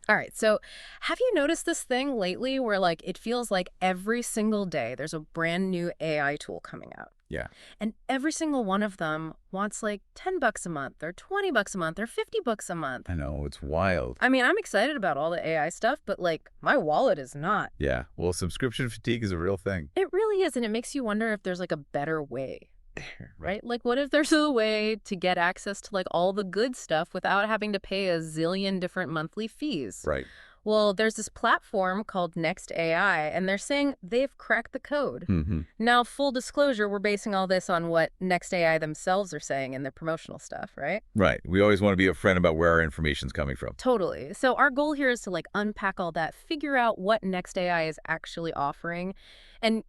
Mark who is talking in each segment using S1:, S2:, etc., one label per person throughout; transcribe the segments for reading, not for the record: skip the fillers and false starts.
S1: All right, so have you noticed this thing lately where like it feels like every single day there's a brand new AI tool coming out?
S2: Yeah,
S1: And every single one of them wants like $10 a month or $20 a month or $50 a month.
S2: I know. It's wild.
S1: I mean, I'm excited about all the AI stuff, but like my wallet is not.
S2: Yeah. Well, subscription fatigue is a real thing.
S1: It really is, and it makes you wonder if there's like a better way,
S2: Right.
S1: right? Like what if there's a way to get access to like all the good stuff without having to pay a zillion different monthly fees?
S2: Right.
S1: Well, there's this platform called Next AI, and they're saying they've cracked the code.
S2: Mm-hmm.
S1: Now, full disclosure, we're basing all this on what Next AI themselves are saying in their promotional stuff, right?
S2: Right. We always want to be upfront about where our information's coming from.
S1: Totally. So our goal here is to like unpack all that, figure out what Next AI is actually offering, and,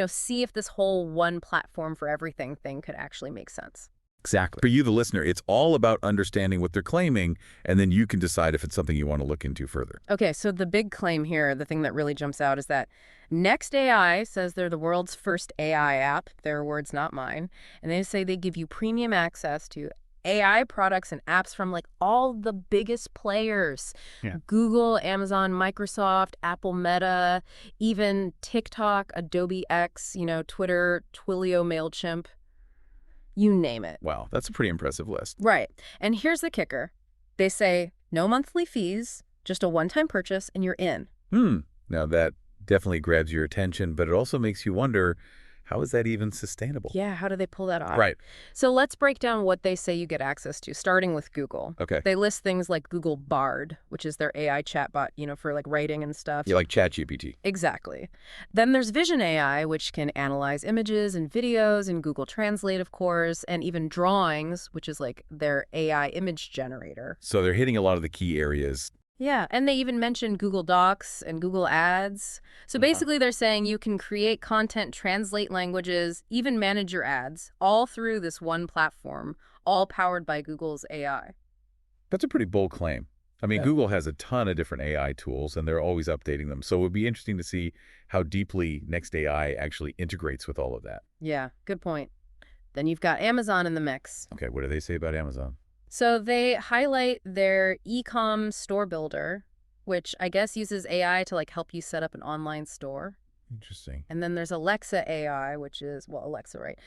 S1: see if this whole one platform for everything thing could actually make sense.
S2: Exactly. For you, the listener, it's all about understanding what they're claiming, and then you can decide if it's something you want to look into further.
S1: Okay, so the big claim here, the thing that really jumps out is that Next AI says they're the world's first AI app, their words, not mine, and they say they give you premium access to AI products and apps from like all the biggest players.
S2: Yeah.
S1: Google, Amazon, Microsoft, Apple, Meta, even TikTok, Adobe X, Twitter, Twilio, MailChimp, you name it.
S2: Wow, that's a pretty impressive list.
S1: Right. And here's the kicker. They say no monthly fees, just a one-time purchase, and you're in.
S2: Now, that definitely grabs your attention, but it also makes you wonder, how is that even sustainable?
S1: Yeah, how do they pull that off?
S2: Right.
S1: So let's break down what they say you get access to, starting with Google.
S2: Okay.
S1: They list things like Google Bard, which is their AI chatbot, for like writing and stuff.
S2: Yeah, like ChatGPT.
S1: Exactly. Then there's Vision AI, which can analyze images and videos and Google Translate, of course, and even drawings, which is like their AI image generator.
S2: So they're hitting a lot of the key areas.
S1: Yeah, and they even mentioned Google Docs and Google Ads. So basically they're saying you can create content, translate languages, even manage your ads, all through this one platform, all powered by Google's AI.
S2: That's a pretty bold claim. I mean,
S1: Yeah.
S2: Google has a ton of different AI tools, and they're always updating them. So it would be interesting to see how deeply Next AI actually integrates with all of that.
S1: Yeah, good point. Then you've got Amazon in the mix.
S2: Okay, what do they say about Amazon?
S1: So they highlight their e-com store builder, which I guess uses AI to like help you set up an online store.
S2: Interesting.
S1: And then there's Alexa AI, which is, well, Alexa, right?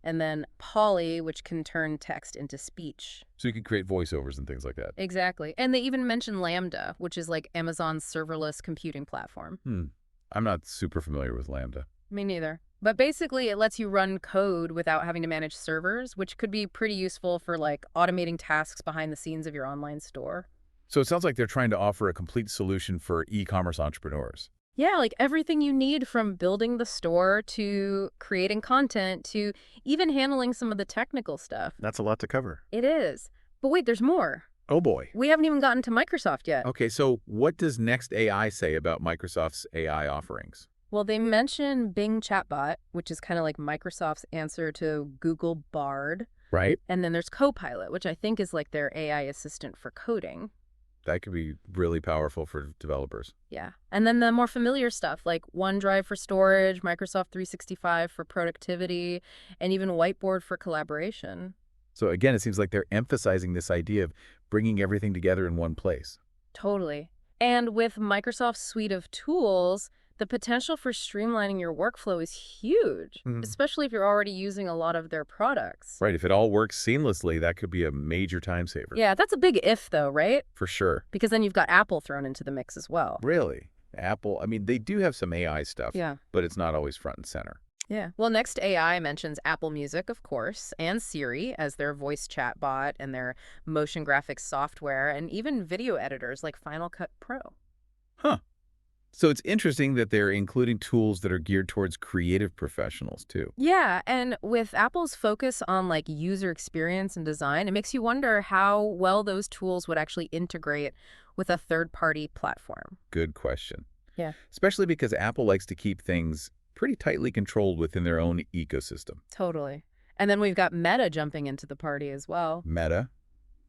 S1: And then Polly, which can turn text into speech.
S2: So you can create voiceovers and things like that.
S1: Exactly. And they even mention Lambda, which is like Amazon's serverless computing platform.
S2: I'm not super familiar with Lambda.
S1: Me neither. But basically, it lets you run code without having to manage servers, which could be pretty useful for like automating tasks behind the scenes of your online store.
S2: So it sounds like they're trying to offer a complete solution for e-commerce entrepreneurs.
S1: Yeah, like everything you need from building the store to creating content to even handling some of the technical stuff.
S2: That's a lot to cover.
S1: It is. But wait, there's more.
S2: Oh boy.
S1: We haven't even gotten to Microsoft yet.
S2: Okay, so what does Next AI say about Microsoft's AI offerings?
S1: Well, they mention Bing Chatbot, which is kind of like Microsoft's answer to Google Bard.
S2: Right.
S1: And then there's Copilot, which I think is like their AI assistant for coding.
S2: That could be really powerful for developers.
S1: Yeah. And then the more familiar stuff like OneDrive for storage, Microsoft 365 for productivity, and even Whiteboard for collaboration.
S2: So again, it seems like they're emphasizing this idea of bringing everything together in one place.
S1: Totally. And with Microsoft's suite of tools, the potential for streamlining your workflow is huge, especially if you're already using a lot of their products.
S2: Right. If it all works seamlessly, that could be a major time saver.
S1: Yeah, that's a big if, though, right?
S2: For sure.
S1: Because then you've got Apple thrown into the mix as well.
S2: Really? Apple, I mean, they do have some AI stuff,
S1: Yeah.
S2: but it's not always front and center.
S1: Yeah. Well, Next AI mentions Apple Music, of course, and Siri as their voice chatbot and their motion graphics software, and even video editors like Final Cut Pro.
S2: Huh. So it's interesting that they're including tools that are geared towards creative professionals, too.
S1: Yeah, and with Apple's focus on like user experience and design, it makes you wonder how well those tools would actually integrate with a third-party platform.
S2: Good question.
S1: Yeah.
S2: Especially because Apple likes to keep things pretty tightly controlled within their own ecosystem.
S1: Totally. And then we've got Meta jumping into the party as well.
S2: Meta,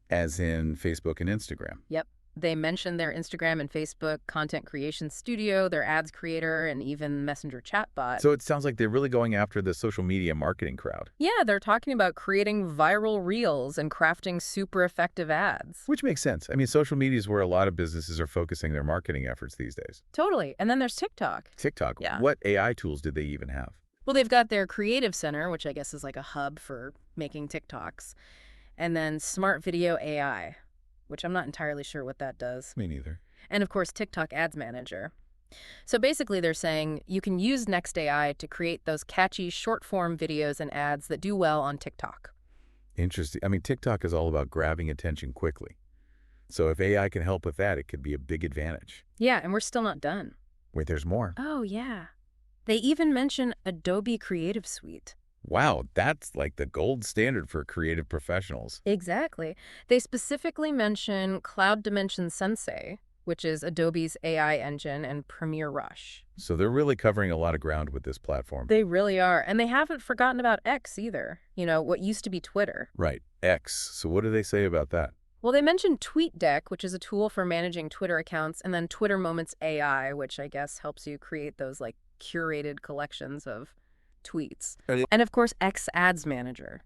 S2: as in Facebook and Instagram.
S1: Yep. They mention their Instagram and Facebook content creation studio, their ads creator, and even Messenger chatbot.
S2: So it sounds like they're really going after the social media marketing crowd.
S1: Yeah, they're talking about creating viral reels and crafting super effective ads.
S2: Which makes sense. I mean, social media is where a lot of businesses are focusing their marketing efforts these days.
S1: Totally. And then there's TikTok.
S2: TikTok,
S1: Yeah.
S2: what AI tools did they even have?
S1: Well, they've got their creative center, which I guess is like a hub for making TikToks, and then Smart Video AI, which I'm not entirely sure what that does.
S2: Me neither.
S1: And of course, TikTok Ads Manager. So basically, they're saying you can use Next AI to create those catchy short-form videos and ads that do well on TikTok.
S2: Interesting. I mean, TikTok is all about grabbing attention quickly. So if AI can help with that, it could be a big advantage.
S1: Yeah, and we're still not done.
S2: Wait, there's more.
S1: Oh, yeah. They even mention Adobe Creative Suite.
S2: Wow, that's like the gold standard for creative professionals.
S1: Exactly. They specifically mention Cloud Dimension Sensei, which is Adobe's AI engine, and Premiere Rush.
S2: So they're really covering a lot of ground with this platform.
S1: They really are. And they haven't forgotten about X either. You know, what used to be Twitter.
S2: Right, X. So what do they say about that?
S1: Well, they mentioned TweetDeck, which is a tool for managing Twitter accounts, and then Twitter Moments AI, which I guess helps you create those like curated collections of tweets. And of course, X Ads Manager.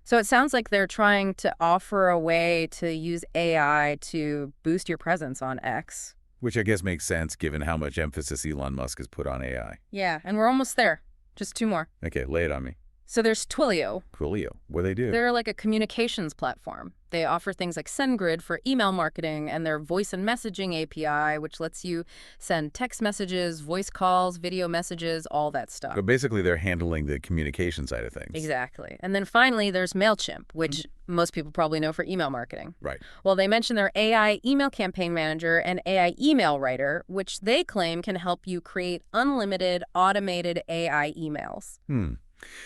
S1: So it sounds like they're trying to offer a way to use AI to boost your presence on X.
S2: Which I guess makes sense given how much emphasis Elon Musk has put on AI.
S1: Yeah, and we're almost there. Just two more.
S2: Okay, lay it on me.
S1: So there's Twilio.
S2: Coolio. What do they do?
S1: They're like a communications platform. They offer things like SendGrid for email marketing and their voice and messaging API, which lets you send text messages, voice calls, video messages, all that stuff.
S2: But basically, they're handling the communication side of things.
S1: Exactly. And then finally, there's MailChimp, which most people probably know for email marketing.
S2: Right.
S1: Well, they mention their AI email campaign manager and AI email writer, which they claim can help you create unlimited automated AI emails.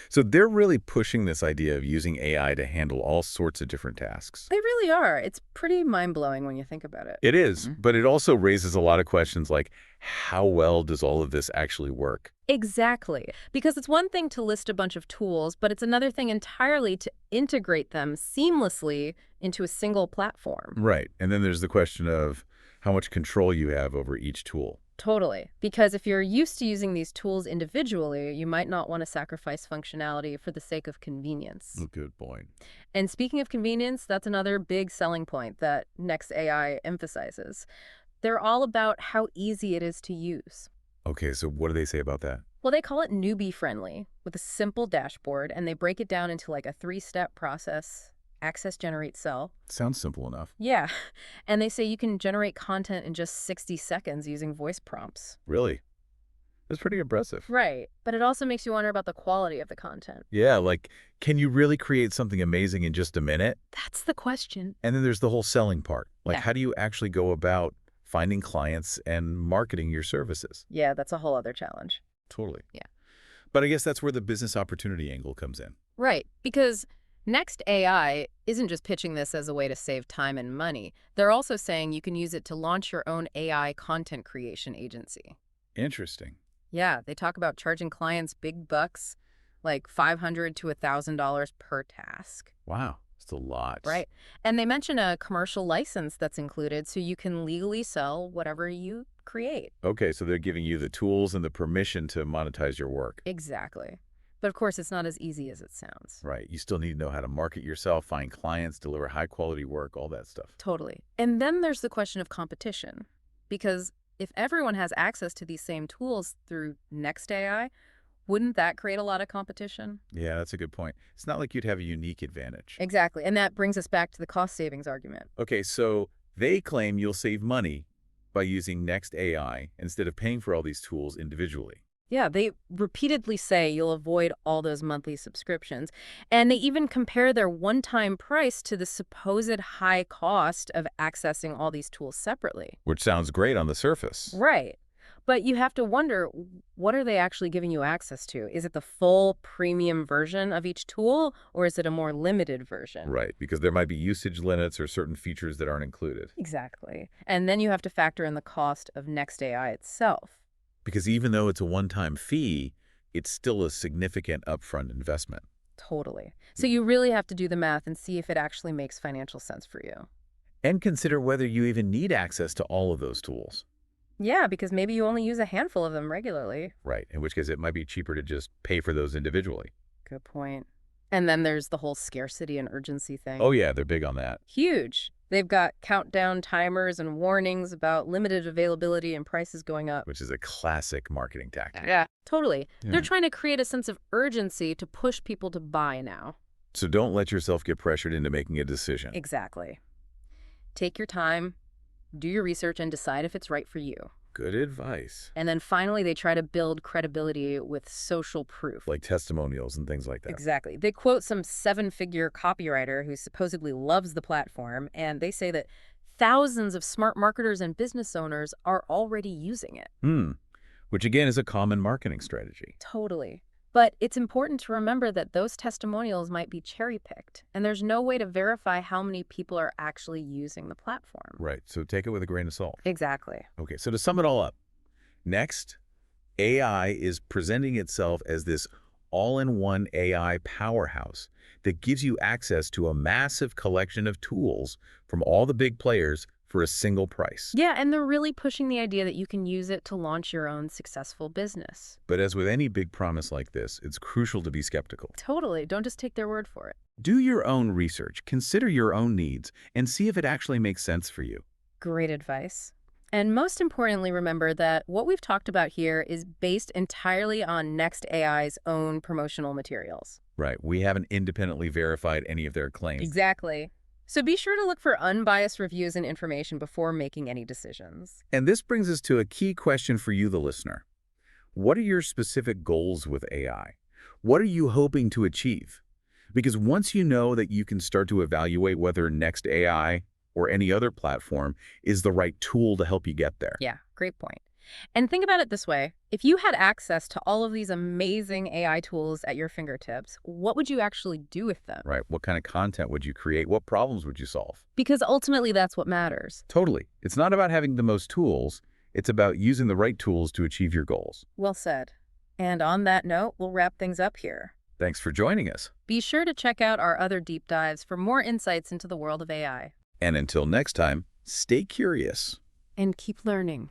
S2: So they're really pushing this idea of using AI to handle all sorts of different tasks.
S1: They really are. It's pretty mind-blowing when you think about it.
S2: It is, but it also raises a lot of questions like, how well does all of this actually work?
S1: Exactly. Because it's one thing to list a bunch of tools, but it's another thing entirely to integrate them seamlessly into a single platform.
S2: Right. And then there's the question of how much control you have over each tool.
S1: Totally. Because if you're used to using these tools individually, you might not want to sacrifice functionality for the sake of convenience.
S2: Good point.
S1: And speaking of convenience, that's another big selling point that Next AI emphasizes. They're all about how easy it is to use.
S2: Okay, so what do they say about that?
S1: Well, they call it newbie-friendly with a simple dashboard, and they break it down into like a 3-step process. Access, generate, sell.
S2: Sounds simple enough.
S1: Yeah. And they say you can generate content in just 60 seconds using voice prompts.
S2: Really? That's pretty impressive.
S1: Right. But it also makes you wonder about the quality of the content.
S2: Yeah, like, can you really create something amazing in just a minute?
S1: That's the question.
S2: And then there's the whole selling part. Like,
S1: Yeah.
S2: how do you actually go about finding clients and marketing your services?
S1: Yeah, that's a whole other challenge.
S2: Totally.
S1: Yeah.
S2: But I guess that's where the business opportunity angle comes in.
S1: Right. Because Next AI isn't just pitching this as a way to save time and money. They're also saying you can use it to launch your own AI content creation agency.
S2: Interesting.
S1: Yeah, they talk about charging clients big bucks, like $500 to $1,000 per task.
S2: Wow. It's a lot.
S1: Right. And they mention a commercial license that's included so you can legally sell whatever you create.
S2: Okay, so they're giving you the tools and the permission to monetize your work.
S1: Exactly. But of course, it's not as easy as it sounds.
S2: Right. You still need to know how to market yourself, find clients, deliver high-quality work, all that stuff.
S1: Totally. And then there's the question of competition. Because if everyone has access to these same tools through Next AI, wouldn't that create a lot of competition?
S2: Yeah, that's a good point. It's not like you'd have a unique advantage.
S1: Exactly. And that brings us back to the cost savings argument.
S2: Okay, so they claim you'll save money by using Next AI instead of paying for all these tools individually.
S1: Yeah, they repeatedly say you'll avoid all those monthly subscriptions. And they even compare their one-time price to the supposed high cost of accessing all these tools separately.
S2: Which sounds great on the surface.
S1: Right. But you have to wonder, what are they actually giving you access to? Is it the full premium version of each tool, or is it a more limited version?
S2: Right, because there might be usage limits or certain features that aren't included.
S1: Exactly. And then you have to factor in the cost of Next AI itself.
S2: Because even though it's a one-time fee, it's still a significant upfront investment.
S1: Totally. So you really have to do the math and see if it actually makes financial sense for you.
S2: And consider whether you even need access to all of those tools.
S1: Yeah, because maybe you only use a handful of them regularly.
S2: Right, in which case it might be cheaper to just pay for those individually.
S1: Good point. And then there's the whole scarcity and urgency
S2: Oh
S1: thing.
S2: yeah, they're big on that.
S1: Huge. They've got countdown timers and warnings about limited availability and prices going up.
S2: Which is a classic marketing tactic.
S1: Yeah, totally.
S2: Yeah.
S1: They're trying to create a sense of urgency to push people to buy now.
S2: So don't let yourself get pressured into making a decision.
S1: Exactly. Take your time, do your research, and decide if it's right for you.
S2: Good advice.
S1: And then finally, they try to build credibility with social proof.
S2: Like testimonials and things like that.
S1: Exactly. They quote some seven-figure copywriter who supposedly loves the platform, and they say that thousands of smart marketers and business owners are already using it.
S2: Which again is a common marketing strategy.
S1: Totally. But it's important to remember that those testimonials might be cherry-picked, and there's no way to verify how many people are actually using the platform.
S2: Right, so take it with a grain of salt.
S1: Exactly.
S2: Okay, so to sum it all up, next, AI is presenting itself as this all-in-one AI powerhouse that gives you access to a massive collection of tools from all the big players for a single price.
S1: Yeah, and they're really pushing the idea that you can use it to launch your own successful business.
S2: But as with any big promise like this, it's crucial to be skeptical.
S1: Totally. Don't just take their word for it.
S2: Do your own research, consider your own needs, and see if it actually makes sense for you.
S1: Great advice. And most importantly, remember that what we've talked about here is based entirely on Next AI's own promotional materials.
S2: Right, we haven't independently verified any of their claims.
S1: Exactly. So be sure to look for unbiased reviews and information before making any decisions.
S2: And this brings us to a key question for you, the listener. What are your specific goals with AI? What are you hoping to achieve? Because once you know that you can start to evaluate whether Next AI or any other platform is the right tool to help you get there.
S1: Yeah, great point. And think about it this way. If you had access to all of these amazing AI tools at your fingertips, what would you actually do with them?
S2: Right, what kind of content would you create? What problems would you solve?
S1: Because ultimately that's what matters.
S2: Totally. It's not about having the most tools. It's about using the right tools to achieve your goals.
S1: Well said. And on that note, we'll wrap things up here.
S2: Thanks for joining us.
S1: Be sure to check out our other deep dives for more insights into the world of AI.
S2: And until next time, stay curious.
S1: And keep learning.